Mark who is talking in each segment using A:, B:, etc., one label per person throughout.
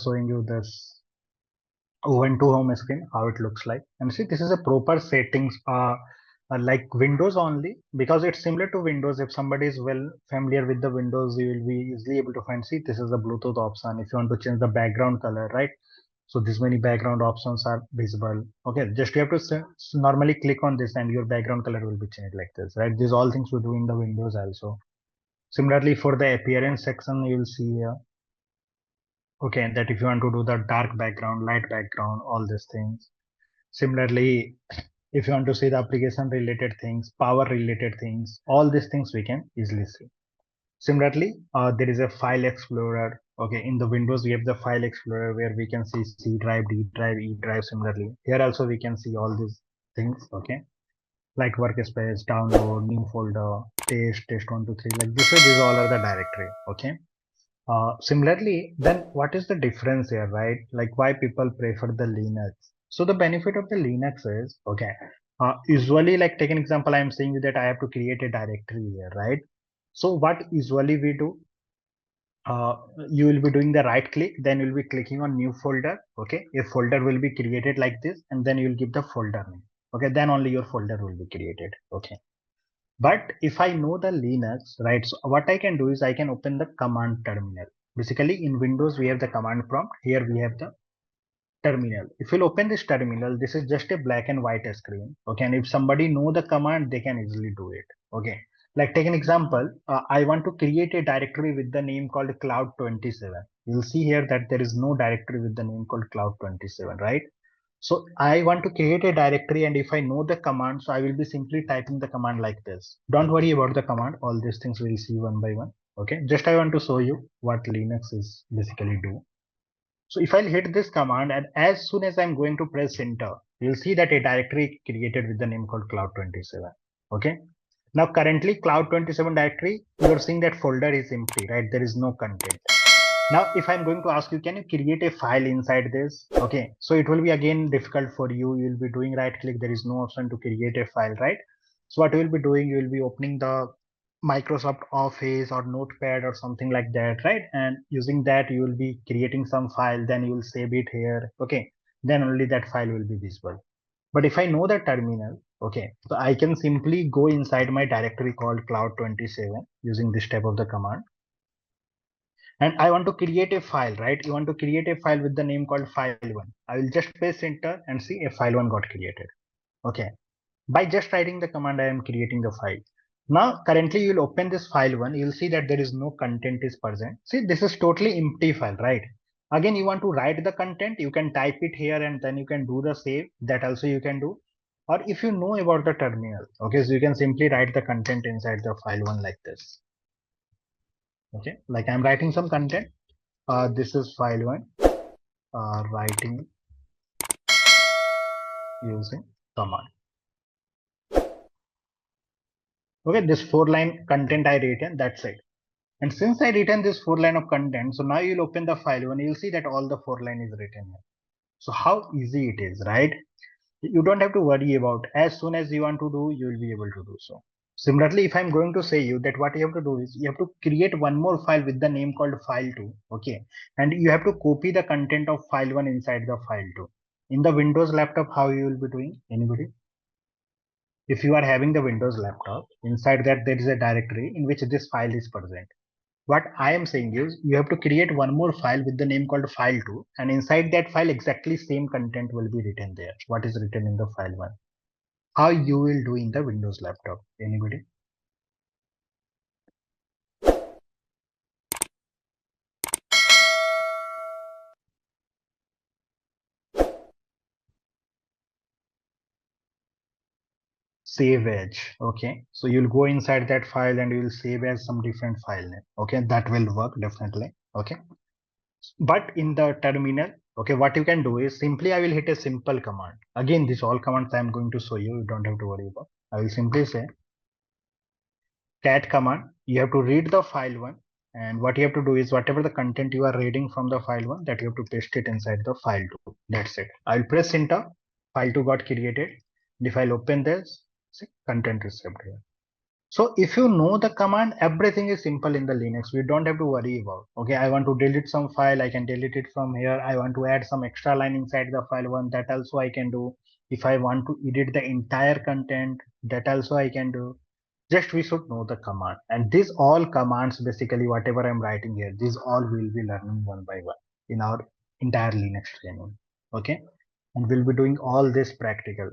A: showing you this Ubuntu home screen, how it looks like. And see, this is a proper settings, like Windows only, because it's similar to Windows. If somebody is well familiar with the Windows, you will be easily able to find, see, this is the Bluetooth option. If you want to change the background color, right? So this many background options are visible. Okay, just you have to normally click on this and your background color will be changed like this, right? These all things we do in the Windows also. Similarly, for the appearance section, you will see here, okay, that if you want to do the dark background, light background, all these things. Similarly, if you want to see the application related things, power related things, all these things we can easily see. Similarly, there is a file explorer. Okay, in the Windows, we have the file explorer where we can see C drive, D drive, E drive. Similarly, here also we can see all these things. Okay, like workspace, download, new folder, test 1, 2, 3. Like this way, these all are the directory. Okay. Similarly, then what is the difference here, right? Like why people prefer the Linux? So the benefit of the Linux is, okay, usually like take an example, I'm saying that I have to create a directory here, right? So what usually we do, you will be doing the right click, then you'll be clicking on new folder. Okay, a folder will be created like this, and then you'll give the folder name. Okay, then only your folder will be created. Okay. But if I know the Linux, right, so what I can do is I can open the command terminal. Basically, in Windows, we have the command prompt. Here we have the terminal. If you'll open this terminal, this is just a black and white screen. Okay, and if somebody know the command, they can easily do it. Okay, like take an example. I want to create a directory with the name called Cloud27. You'll see here that there is no directory with the name called Cloud27, right? So I want to create a directory, and if I know the command, so I will be simply typing the command like this. Don't worry about the command. All these things we'll see one by one. Okay, just I want to show you what Linux is basically do. So if I'll hit this command, and as soon as I'm going to press enter, you'll see that a directory created with the name called Cloud27. Okay. Now currently Cloud27 directory, you're seeing that folder is empty, right? There is no content. Now, if I'm going to ask you, can you create a file inside this? Okay, so it will be again difficult for you. You'll be doing right click. There is no option to create a file, right? So what you will be doing, you will be opening the Microsoft Office or Notepad or something like that, right? And using that, you will be creating some file, then you will save it here. Okay, then only that file will be visible. But if I know the terminal, okay, so I can simply go inside my directory called Cloud27 using this type of the command. And I want to create a file, right? You want to create a file with the name called file1. I will just press enter and see a file1 got created. Okay. By just writing the command, I am creating the file. Now, currently you'll open this file1. You'll see that there is no content is present. See, this is totally empty file, right? Again, you want to write the content, you can type it here and then you can do the save. That also you can do. Or if you know about the terminal, okay, so you can simply write the content inside the file1 like this. Okay, like I'm writing some content. This is file1, writing using command. Okay, this 4-line content I written, that's it. And since I written this 4 line of content, so now you'll open the file and you'll see that all the 4 line is written here. So how easy it is, right? You don't have to worry about, as soon as you want to do, you will be able to do so. Similarly, if I'm going to say you that what you have to do is you have to create one more file with the name called file2. Okay. And you have to copy the content of file1 inside the file2. In the Windows laptop, how you will be doing? Anybody? If you are having the Windows laptop, inside that there is a directory in which this file is present. What I am saying is you have to create one more file with the name called file2, and inside that file exactly same content will be written there. What is written in the file1? How you will do in the Windows laptop? Anybody? Save as. Okay, so you'll go inside that file and you'll save as some different file name. Okay, that will work definitely. Okay, but in the terminal, okay, what you can do is simply I will hit a simple command. Again, this all commands I am going to show you. You don't have to worry about. I will simply say cat command. You have to read the file1, and what you have to do is whatever the content you are reading from the file1, that you have to paste it inside the file2. That's it. I'll press enter. File2 got created. And if I'll open this, see, content is saved here. So if you know the command, everything is simple in the Linux. We don't have to worry about, okay, I want to delete some file, I can delete it from here. I want to add some extra line inside the file one, that also I can do. If I want to edit the entire content, that also I can do. Just we should know the command. And these all commands, basically whatever I'm writing here, these all will be learning one by one in our entire Linux training. Okay. And we'll be doing all this practical,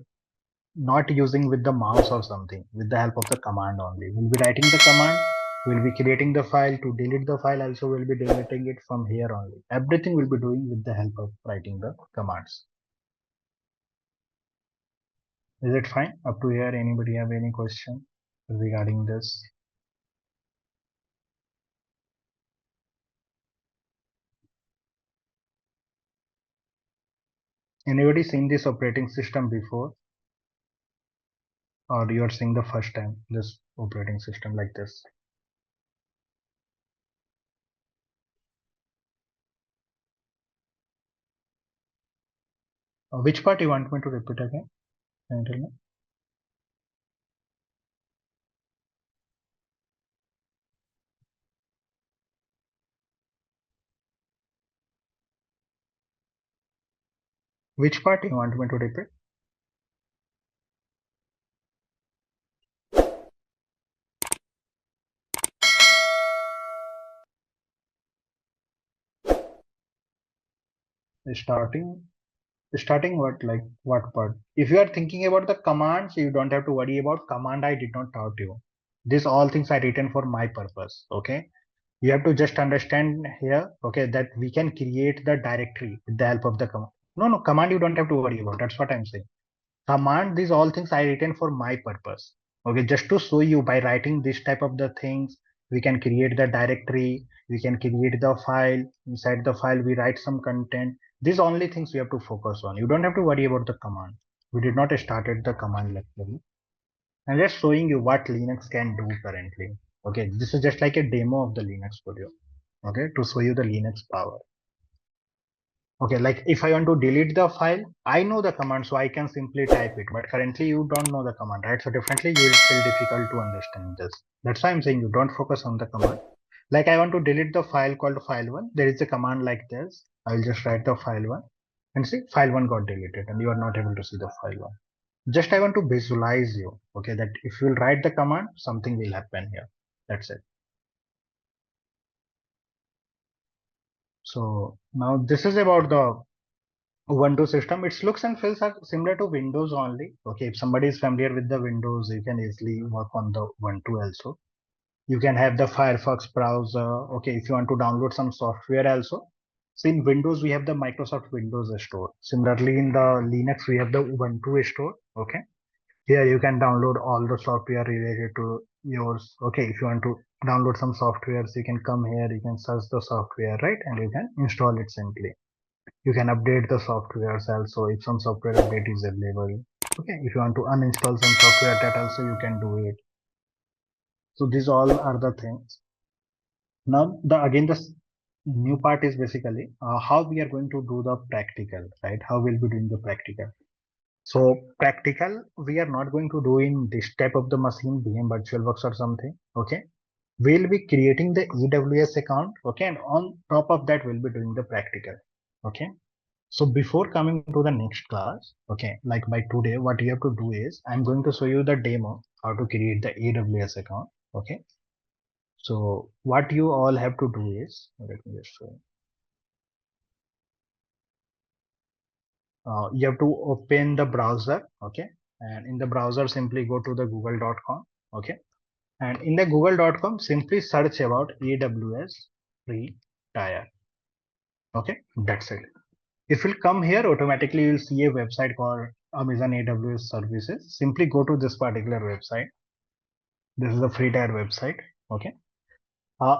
A: not using with the mouse or something, with the help of the command only. We'll be writing the command, we'll be creating the file. To delete the file also, we'll be deleting it from here only. Everything we'll be doing with the help of writing the commands. Is it fine up to here? Anybody have any question regarding this? Anybody seen this operating system before, or you are seeing the first time this operating system like this? Which part you want me to repeat again? Can you tell me? Which part you want me to repeat? Starting what, like what part? If you are thinking about the commands, you don't have to worry about command. I did not taught you. These all things are written for my purpose. Okay. You have to just understand here, okay, that we can create the directory with the help of the command. No, command you don't have to worry about. That's what I'm saying. Command, these all things I written for my purpose. Okay, just to show you by writing this type of the things, we can create the directory, we can create the file. Inside the file, we write some content. These only things we have to focus on. You don't have to worry about the command. We did not started the command lecture. I'm just showing you what Linux can do currently. Okay, this is just like a demo of the Linux Studio. Okay, to show you the Linux power. Okay, like if I want to delete the file, I know the command, so I can simply type it. But currently you don't know the command, right? So definitely you will feel difficult to understand this. That's why I'm saying you don't focus on the command. Like I want to delete the file called file1. There is a command like this. I will just write the file1 and see file1 got deleted and you are not able to see the file1. Just I want to visualize you, okay, that if you will write the command, something will happen here. That's it. So now this is about the Ubuntu system. Its looks and feels are similar to Windows only. Okay, if somebody is familiar with the Windows, you can easily work on the Ubuntu also. You can have the Firefox browser. Okay, if you want to download some software also. So in Windows, we have the Microsoft Windows Store. Similarly, in the Linux, we have the Ubuntu Store. Okay, here you can download all the software related to yours. Okay, if you want to download some softwares, you can come here, you can search the software, right? And you can install it simply. You can update the softwares also if some software update is available. Okay, if you want to uninstall some software, that also you can do it. So these all are the things. Now the again the new part is basically how we are going to do the practical, right? How we'll be doing the practical. So practical, we are not going to do in this type of the machine, VM VirtualBox or something. Okay, we'll be creating the AWS account. Okay, and on top of that, we'll be doing the practical. Okay. So before coming to the next class, okay, like by today, what you have to do is I'm going to show you the demo how to create the AWS account. Okay. So what you all have to do is, let me just show you. You have to open the browser. Okay. And in the browser, simply go to the google.com. Okay. And in the google.com, simply search about AWS free tier. Okay. That's it. If you'll come here, automatically you'll see a website called Amazon AWS Services. Simply go to this particular website. This is the free tier website. Okay.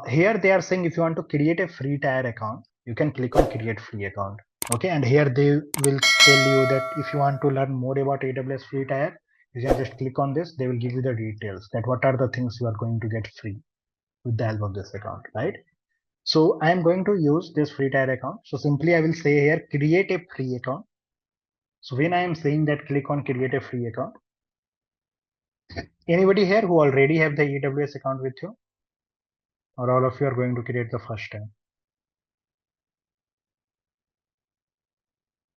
A: Here they are saying if you want to create a free tier account, you can click on create free account. Okay. And here they will tell you that if you want to learn more about AWS free tier, you can just click on this. They will give you the details that what are the things you are going to get free with the help of this account, right? So I am going to use this free tier account. So simply I will say here, create a free account. So when I am saying that click on create a free account, Anybody here who already have the AWS account with you, or all of you are going to create the first time?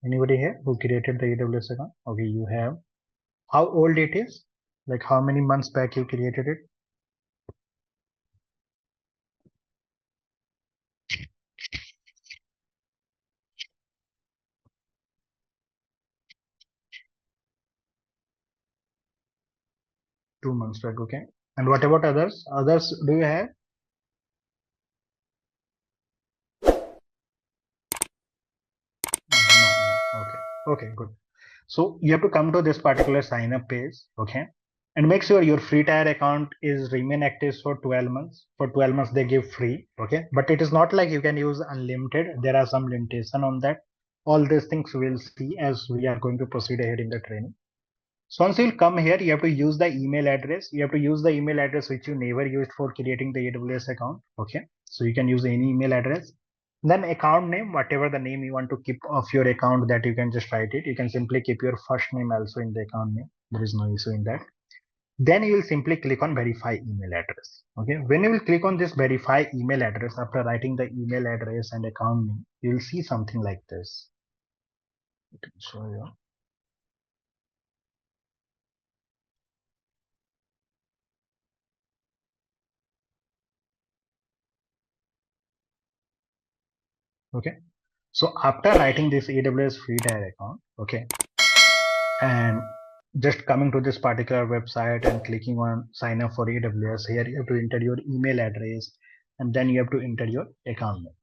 A: Anybody here who created the AWS account? Okay, you have. How old it is? Like how many months back you created it? 2 months back, okay. And what about others? Others, do you have? No. Okay. Okay, good. So you have to come to this particular sign up page, okay, and make sure your free tier account is remain active for 12 months. For 12 months they give free, okay, but it is not like you can use unlimited. There are some limitation on that. All these things we'll see as we are going to proceed ahead in the training. So once you'll come here, you have to use the email address. You have to use the email address which you never used for creating the AWS account. Okay. So you can use any email address. Then account name, whatever the name you want to keep of your account, that you can just write it. You can simply keep your first name also in the account name. There is no issue in that. Then you will simply click on verify email address. Okay. When you will click on this verify email address, after writing the email address and account name, you will see something like this. Let me show you. Okay. So after writing this AWS free tier account, okay, and just coming to this particular website and clicking on sign up for AWS, here you have to enter your email address and then you have to enter your account name.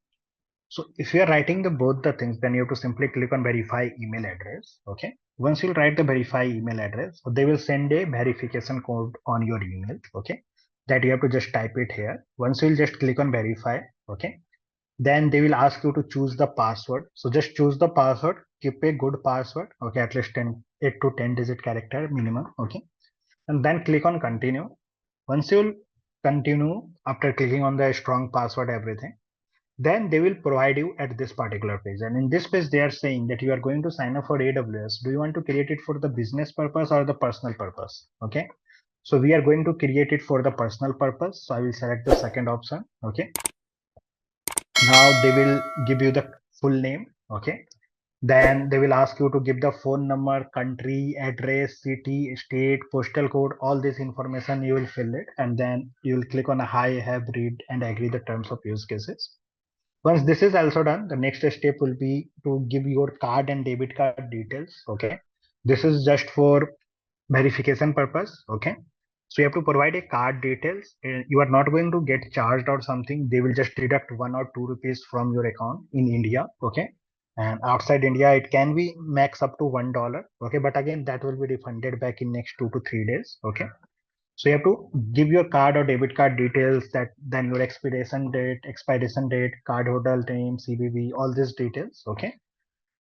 A: So if you are writing the both the things, then you have to simply click on verify email address. Okay. Once you write the verify email address, they will send a verification code on your email. Okay. That you have to just type it here. Once you'll just click on verify. Okay. Then they will ask you to choose the password. So just choose the password, keep a good password, okay, at least 10, 8 to 10 digit character minimum, okay, and then click on continue. Once you'll continue, after clicking on the strong password everything, then they will provide you at this particular page, and in this page they are saying that you are going to sign up for AWS. Do you want to create it for the business purpose or the personal purpose? Okay, so we are going to create it for the personal purpose, so I will select the second option. Okay, now they will give you the full name. Okay, then they will ask you to give the phone number, country, address, city, state, postal code, all this information you will fill it, and then you will click on I have read and agree the terms of use cases. Once this is also done, the next step will be to give your card and debit card details. Okay, this is just for verification purpose. Okay, so you have to provide a card details. You are not going to get charged or something. They will just deduct 1 or 2 rupees from your account in India. Okay, and outside India it can be max up to $1. Okay, but again that will be refunded back in next 2 to 3 days. Okay, so you have to give your card or debit card details, that then your expiration date, card holder name, CVV, all these details. Okay,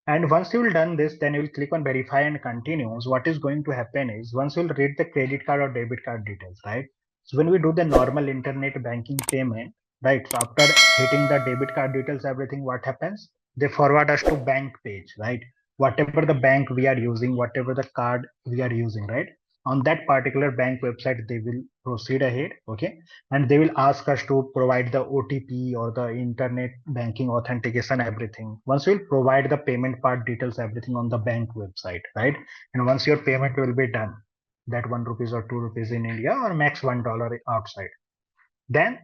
A: and once you've done this, then you will click on verify and continues. What is going to happen is once you'll read the credit card or debit card details, right? So when we do the normal internet banking payment, right? So after hitting the debit card details, everything, what happens? They forward us to bank page, right? Whatever the bank we are using, whatever the card we are using, right? On that particular bank website, they will proceed ahead, okay? And they will ask us to provide the OTP or the internet banking authentication, everything. Once we'll provide the payment part details, everything on the bank website, right? And once your payment will be done, that 1 rupees or 2 rupees in India or max $1 outside, then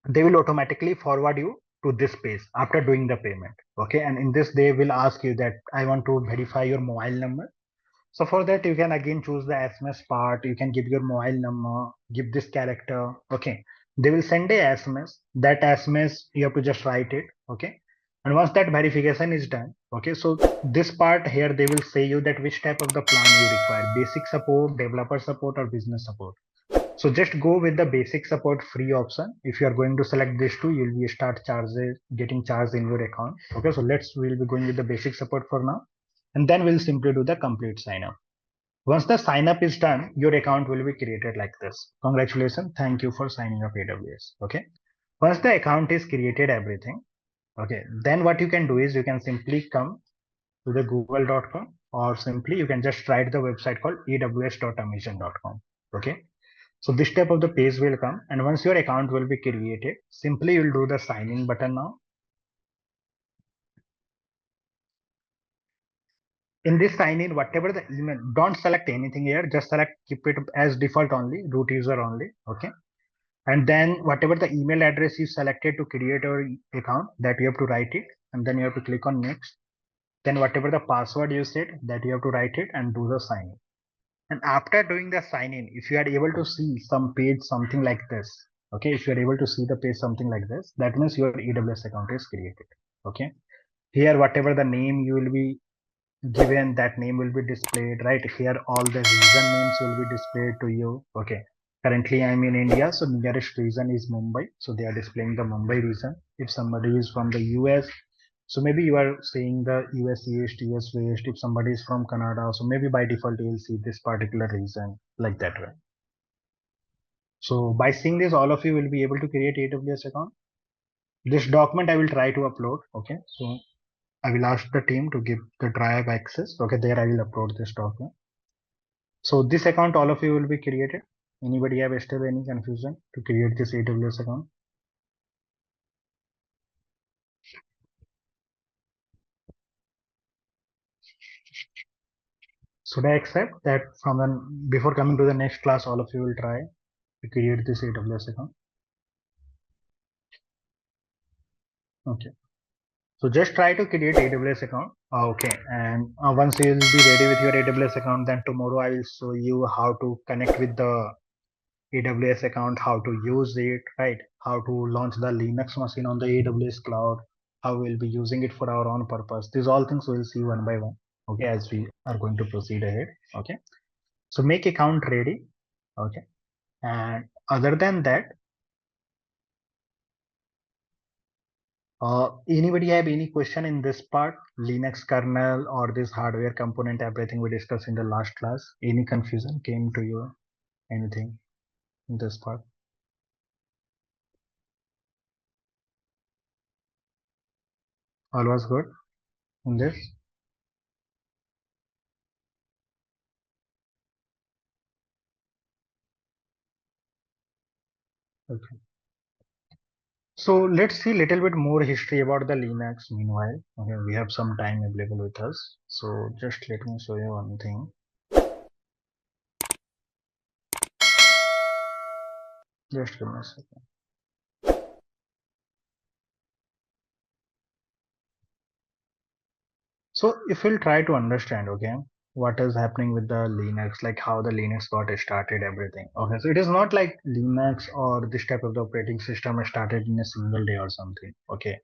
A: they will automatically forward you to this page after doing the payment. Okay, and in this they will ask you that I want to verify your mobile number. So for that, you can again choose the SMS part. You can give your mobile number, give this character. Okay. They will send a SMS. That SMS, you have to just write it. Okay. And once that verification is done, okay. So this part here, they will say you that which type of the plan you require: basic support, developer support, or business support. So just go with the basic support free option. If you are going to select this two, you'll be start charges getting charged in your account. Okay. So we'll be going with the basic support for now. And then we'll simply do the complete sign up. Once the sign up is done, your account will be created like this. Congratulations. Thank you for signing up AWS. Okay. Once the account is created, everything. Okay. Then what you can do is you can simply come to the google.com, or simply you can just write the website called aws.amazon.com. Okay. So this type of the page will come, and once your account will be created, simply you'll do the sign in button now. In this sign in, whatever the email, don't select anything here, just select, keep it as default only, root user only. Okay. And then whatever the email address you selected to create your account, that you have to write it, and then you have to click on next. Then whatever the password you said, that you have to write it and do the sign in. And after doing the sign in, if you are able to see some page something like this, okay, if you are able to see the page something like this, that means your AWS account is created. Okay. Here, whatever the name you will be given, that name will be displayed. Right here, all the region names will be displayed to you. Okay. Currently, I'm in India, so nearest region is Mumbai, so they are displaying the Mumbai region. If somebody is from the US, so maybe you are seeing the US East, US West. If somebody is from Canada, so maybe by default you will see this particular region like that way. So by seeing this, all of you will be able to create AWS account. This document I will try to upload. Okay, so I will ask the team to give the drive access. Okay, there I will upload this document. So this account, all of you will be created. Anybody have still any confusion to create this AWS account? Should I accept that from the before coming to the next class, all of you will try to create this AWS account? Okay. So just try to create AWS account. Okay. And once you will be ready with your AWS account, then tomorrow I will show you how to connect with the AWS account, how to use it, right? How to launch the Linux machine on the AWS cloud, how we'll be using it for our own purpose. These all things we'll see one by one. Okay, as we are going to proceed ahead. Okay. So make account ready. Okay. And other than that, anybody have any question in this part? Linux kernel or this hardware component, everything we discussed in the last class. Any confusion came to you? Anything in this part? All was good in this? Okay. So let's see a little bit more history about the Linux meanwhile. Okay, we have some time available with us. So just let me show you one thing. Just give me a second. So if we'll try to understand, okay, what is happening with the Linux, like how the Linux got started, everything. Okay, so it is not like Linux or this type of the operating system started in a single day or something. Okay,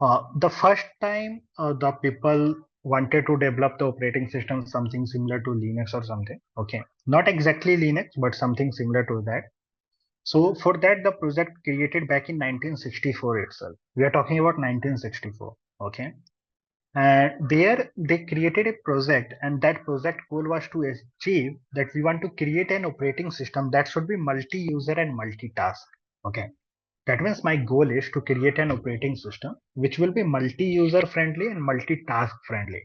A: the first time the people wanted to develop the operating system, something similar to Linux or something. Okay, not exactly Linux, but something similar to that. So for that, the project created back in 1964 itself. We are talking about 1964. Okay, and there they created a project, and that project goal was to achieve that we want to create an operating system that should be multi-user and multitask. Okay. That means my goal is to create an operating system which will be multi-user friendly and multitask friendly.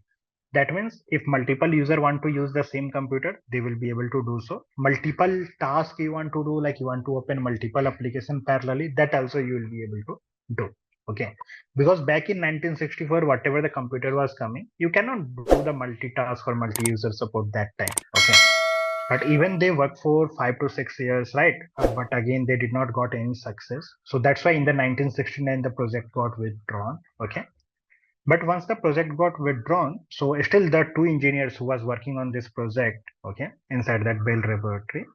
A: That means if multiple user want to use the same computer, they will be able to do so. Multiple tasks you want to do, like you want to open multiple application parallelly, that also you will be able to do. Okay. Because back in 1964, whatever the computer was coming, you cannot do the multitask or multi-user support that time. Okay. But even they worked for 5 to 6 years, right? But again, they did not got any success. So that's why in the 1969 the project got withdrawn. Okay. But once the project got withdrawn, so still the two engineers who was working on this project, okay, inside that Bell laboratory,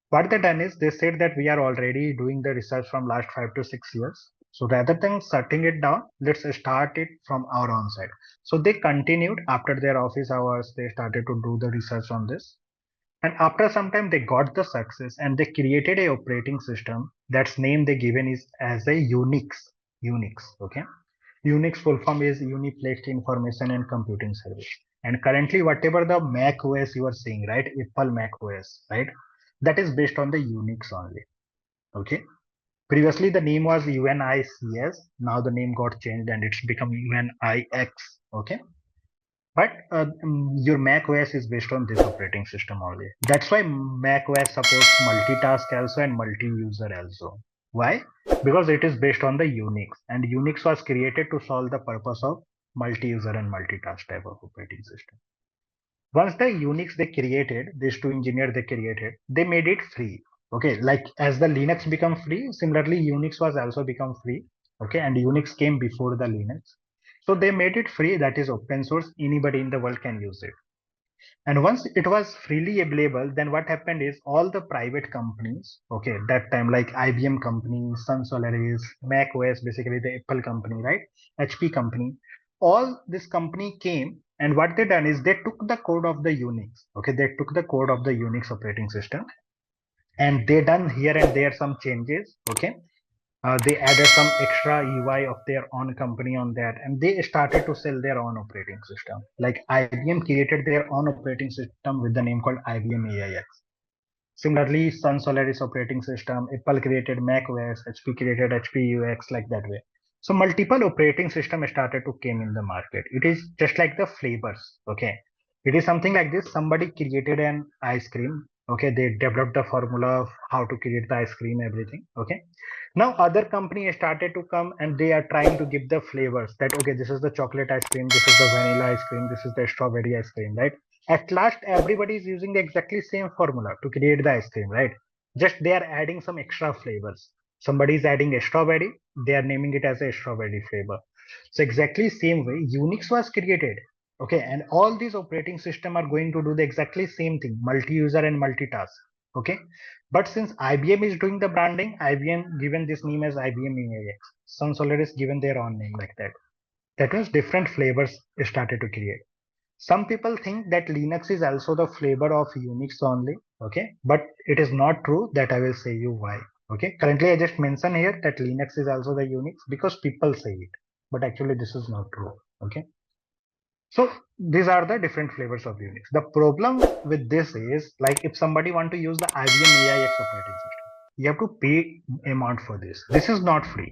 A: what they done is they said that we are already doing the research from last 5 to 6 years. So rather than shutting it down, let's start it from our own side. So they continued after their office hours. They started to do the research on this. And after some time, they got the success and they created a operating system. That's name they given is as a Unix. Unix. Okay. Unix full form is Uniplexed Information and Computing Service. And currently, whatever the Mac OS you are seeing, right? Apple Mac OS, right? That is based on the Unix only. Okay. Previously, the name was UNICS. Now the name got changed and it's become UNIX. Okay. But your Mac OS is based on this operating system only. That's why Mac OS supports multitask also and multi-user also. Why? Because it is based on the Unix, and Unix was created to solve the purpose of multi-user and multitask type of operating system. Once the Unix they created, these two engineers they created, they made it free. Okay, like as the Linux become free, similarly Unix was also become free. Okay, and Unix came before the Linux. So they made it free, that is open source, anybody in the world can use it. And once it was freely available, then what happened is all the private companies, okay, that time like IBM company, Sun Solaris, Mac OS, basically the Apple company, right? HP company, all this company came and what they done is they took the code of the Unix, okay, they took the code of the Unix operating system and they done here and there some changes, okay, they added some extra UI of their own company on that, and they started to sell their own operating system. Like IBM created their own operating system with the name called IBM AIX. Similarly, Sun Solaris operating system, Apple created Mac OS, HP created HP UX, like that way. So multiple operating system started to came in the market. It is just like the flavors, okay? It is something like this. Somebody created an ice cream, okay? They developed the formula of how to create the ice cream, everything, okay? Now other companies started to come and they are trying to give the flavors that, okay, this is the chocolate ice cream, this is the vanilla ice cream, this is the strawberry ice cream, right? At last everybody is using the exactly same formula to create the ice cream, right? Just they are adding some extra flavors. Somebody is adding a strawberry, they are naming it as a strawberry flavor. So exactly same way Unix was created, okay, and all these operating system are going to do the exactly same thing, multi-user and multitask, okay. But since IBM is doing the branding, IBM given this name as IBM AIX. Sun Solaris given their own name like that. That means different flavors started to create. Some people think that Linux is also the flavor of Unix only, okay, but it is not true. That I will say you why. Okay, currently I just mentioned here that Linux is also the Unix because people say it, but actually this is not true. Okay, so these are the different flavors of Unix. The problem with this is like if somebody want to use the IBM AIX operating system, you have to pay amount for this. This is not free.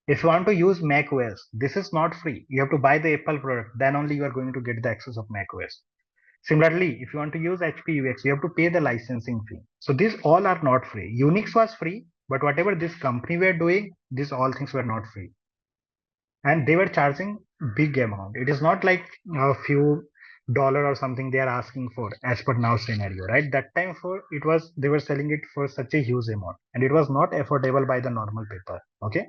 A: If you want to use Mac OS, this is not free. You have to buy the Apple product. Then only you are going to get the access of Mac OS. Similarly, if you want to use HP UX, you have to pay the licensing fee. So these all are not free. Unix was free, but whatever this company were doing, these all things were not free. And they were charging big amount. It is not like a few dollar or something they are asking for as per now scenario, right? That time for it was they were selling it for such a huge amount and it was not affordable by the normal people. Okay.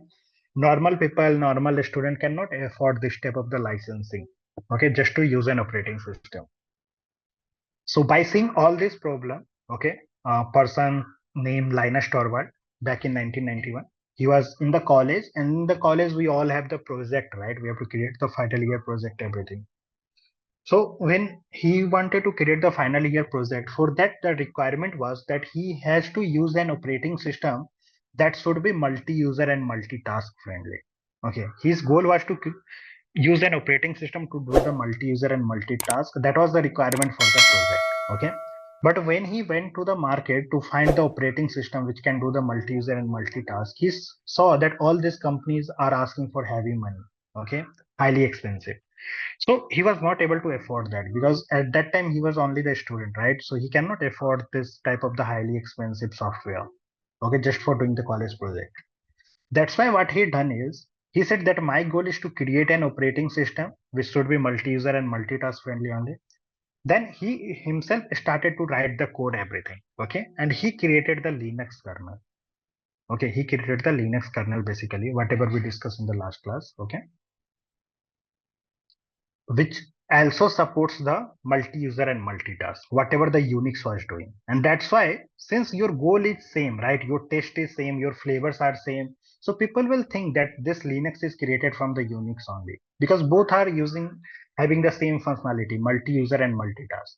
A: Normal people, normal student cannot afford this type of the licensing. Okay, just to use an operating system. So by seeing all this problem, okay, a person named Linus Torvald back in 1991, he was in the college, and in the college we all have the project, right? We have to create the final year project, everything. So when he wanted to create the final year project, for that the requirement was that he has to use an operating system that should be multi-user and multitask friendly. Okay, his goal was to use an operating system to do the multi-user and multitask. That was the requirement for the project. Okay. But when he went to the market to find the operating system which can do the multi-user and multitask, he saw that all these companies are asking for heavy money. Okay. Highly expensive. So he was not able to afford that because at that time he was only the student, right? So he cannot afford this type of the highly expensive software. Okay. Just for doing the college project. That's why what he done is he said that my goal is to create an operating system which should be multi-user and multitask friendly only. Then he himself started to write the code everything. Okay. And he created the Linux kernel. Okay. He created the Linux kernel basically, whatever we discussed in the last class. Okay. Which also supports the multi-user and multitask, whatever the Unix was doing. And that's why, since your goal is same, right? Your taste is same, your flavors are same. So people will think that this Linux is created from the Unix only because both are having the same functionality, multi-user and multitask.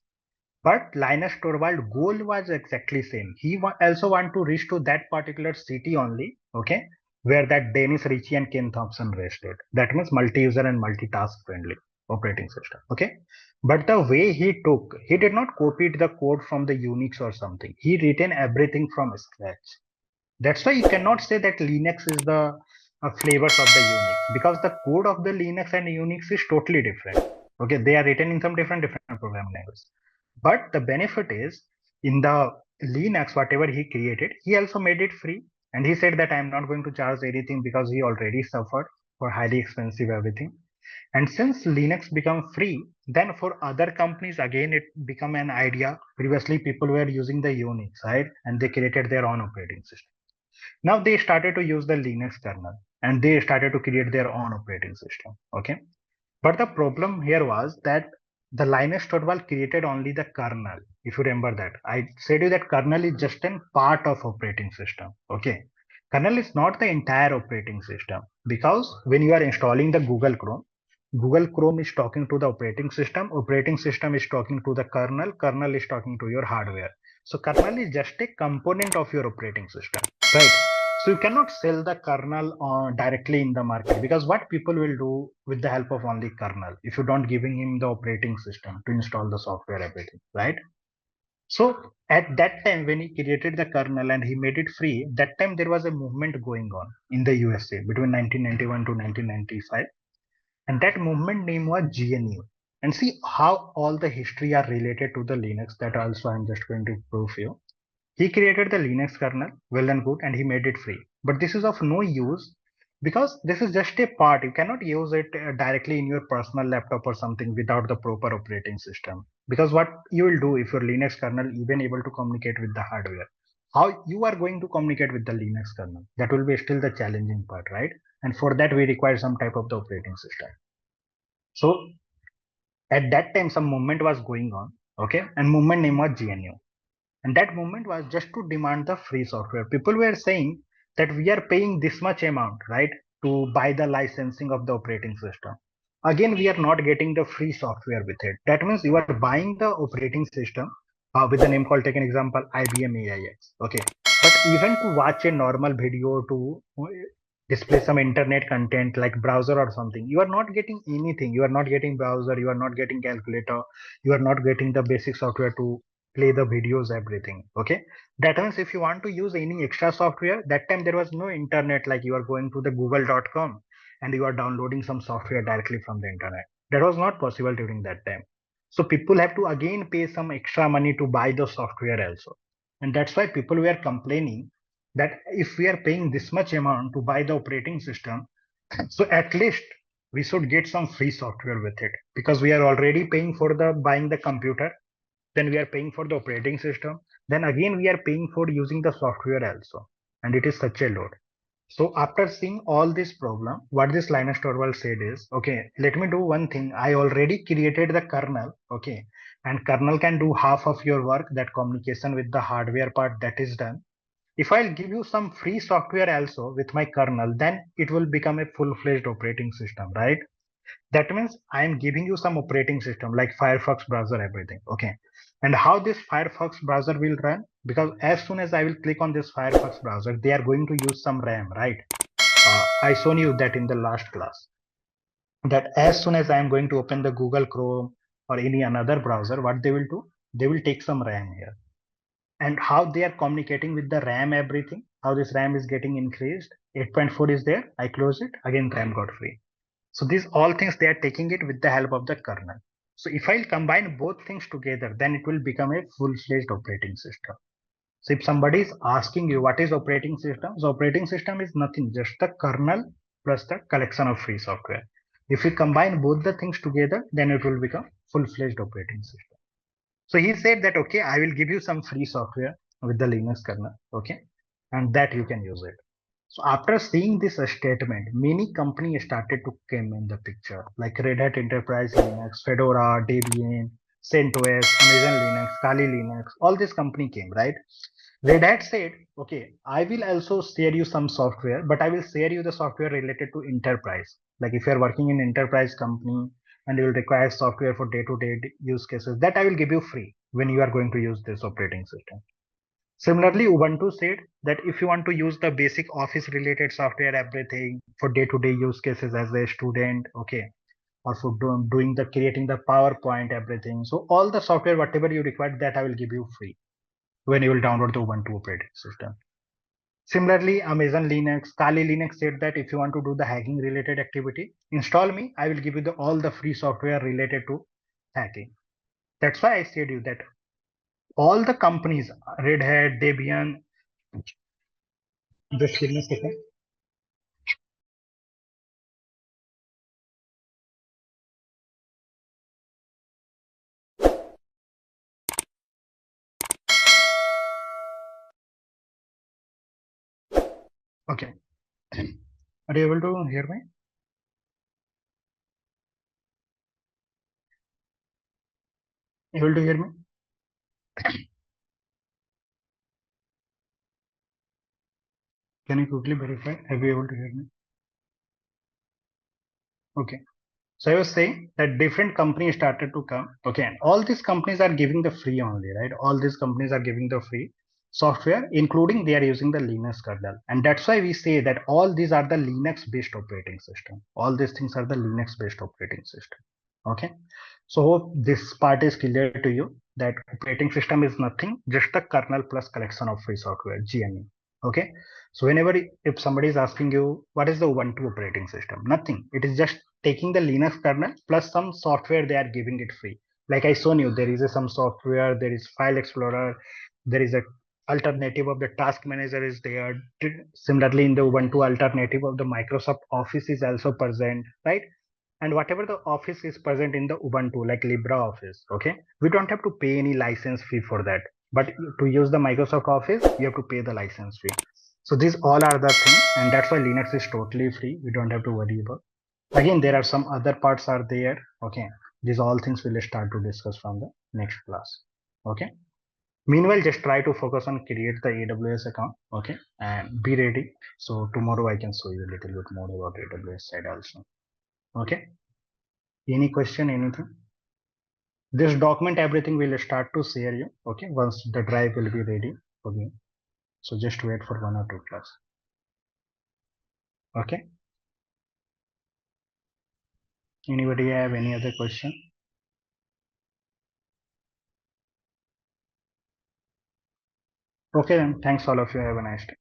A: But Linus Torvald goal was exactly same. He also want to reach to that particular city only, okay, where that Dennis Ritchie and Ken Thompson rested. That means multi-user and multitask friendly operating system, okay. But the way he did not copy the code from the Unix or something. He written everything from scratch. That's why you cannot say that Linux is the flavors of the Unix because the code of the Linux and Unix is totally different. Okay, they are written in some different programming languages. But the benefit is in the Linux, whatever he created, he also made it free. And he said that I'm not going to charge anything because he already suffered for highly expensive everything. And since Linux become free, then for other companies, again, it become an idea. Previously, people were using the Unix, right? And they created their own operating system. Now they started to use the Linux kernel and they started to create their own operating system. Okay. But the problem here was that the Linus Torvald created only the kernel. If you remember that, I said you that kernel is just a part of operating system. Okay, kernel is not the entire operating system because when you are installing the Google Chrome is talking to the operating system is talking to the kernel is talking to your hardware. So kernel is just a component of your operating system, right? So you cannot sell the kernel directly in the market because what people will do with the help of only kernel if you don't giving him the operating system to install the software, everything, right? So at that time when he created the kernel and he made it free, that time there was a movement going on in the USA between 1991 to 1995, and that movement name was GNU. And see how all the history are related to the Linux. That also I'm just going to prove you. He created the Linux kernel, well and good, and he made it free. But this is of no use because this is just a part. You cannot use it directly in your personal laptop or something without the proper operating system. Because what you will do if your Linux kernel even able to communicate with the hardware, how you are going to communicate with the Linux kernel? That will be still the challenging part, right? And for that we require some type of the operating system. So at that time some movement was going on, okay, and movement name was GNU. And that movement was just to demand the free software. People were saying that we are paying this much amount, right, to buy the licensing of the operating system. Again, we are not getting the free software with it. That means you are buying the operating system with the name called, take an example, IBM AIX. Okay. But even to watch a normal video, to display some internet content like browser or something, you are not getting anything. You are not getting browser, you are not getting calculator, you are not getting the basic software to play the videos, everything. Okay, that means if you want to use any extra software, that time there was no internet, like you are going to the google.com and you are downloading some software directly from the internet. That was not possible during that time. So people have to again pay some extra money to buy the software also. And that's why people were complaining that if we are paying this much amount to buy the operating system, so at least we should get some free software with it, because we are already paying for the buying the computer, then we are paying for the operating system, then again we are paying for using the software also, and it is such a load. So after seeing all this problem, what this Linus Torvald said is, okay, let me do one thing. I already created the kernel, okay, and kernel can do half of your work, that communication with the hardware part, that is done. If I'll give you some free software also with my kernel, then it will become a full-fledged operating system, right? That means I am giving you some operating system like Firefox browser, everything. Okay. And how this Firefox browser will run? Because as soon as I will click on this Firefox browser, they are going to use some RAM, right? I shown you that in the last class. That as soon as I am going to open the Google Chrome or any another browser, what they will do? They will take some RAM here. And how they are communicating with the RAM, everything, how this RAM is getting increased. 8.4 is there. I close it. Again, RAM got free. So these all things they are taking it with the help of the kernel. So if I'll combine both things together, then it will become a full-fledged operating system. So if somebody is asking you what is operating system, so operating system is nothing, just the kernel plus the collection of free software. If we combine both the things together, then it will become full-fledged operating system. So he said that, okay, I will give you some free software with the Linux kernel, okay, and that you can use it. So after seeing this statement, many companies started to come in the picture, like Red Hat Enterprise Linux, Fedora, Debian, CentOS, Amazon Linux, Kali Linux, all this company came, right? Red Hat said, okay, I will also share you some software, but I will share you the software related to enterprise. Like if you're working in enterprise company and you will require software for day-to-day use cases, that I will give you free when you are going to use this operating system. Similarly, Ubuntu said that if you want to use the basic office related software, everything for day-to-day use cases as a student, okay, or for doing the creating the PowerPoint, everything. So all the software, whatever you require, that I will give you free when you will download the Ubuntu operating system. Similarly, Amazon Linux, Kali Linux said that if you want to do the hacking related activity, install me. I will give you all the free software related to hacking. That's why I said you that all the companies, Red Hat, Debian, just give me a second. Okay. Are you able to hear me? Able to hear me? Can you quickly verify? Have you able to hear me? Okay. So I was saying that different companies started to come. Okay. And all these companies are giving the free only, right? All these companies are giving the free software, including they are using the Linux kernel. And that's why we say that all these are the Linux based operating system. All these things are the Linux based operating system. Okay. So hope this part is clear to you that operating system is nothing, just the kernel plus collection of free software, GNU. Okay. So whenever if somebody is asking you what is the Ubuntu operating system, nothing. It is just taking the Linux kernel plus some software they are giving it free. Like I shown you, there is some software, there is File Explorer, there is a alternative of the task manager is there. Similarly, in the Ubuntu alternative of the Microsoft Office is also present, right? And whatever the office is present in the Ubuntu, like LibreOffice, okay, we don't have to pay any license fee for that. But to use the Microsoft Office, you have to pay the license fee. So these all are the things, and that's why Linux is totally free. We don't have to worry about. Again, there are some other parts are there. Okay, these all things we'll start to discuss from the next class. Okay. Meanwhile, just try to focus on create the AWS account. Okay, and be ready. So tomorrow I can show you a little bit more about AWS side also. Okay. Any question, anything? This document, everything will start to share you. Okay, once the drive will be ready. Okay, so just wait for 1 or 2 class. Okay. Anybody have any other question? Okay, then thanks all of you. Have a nice day.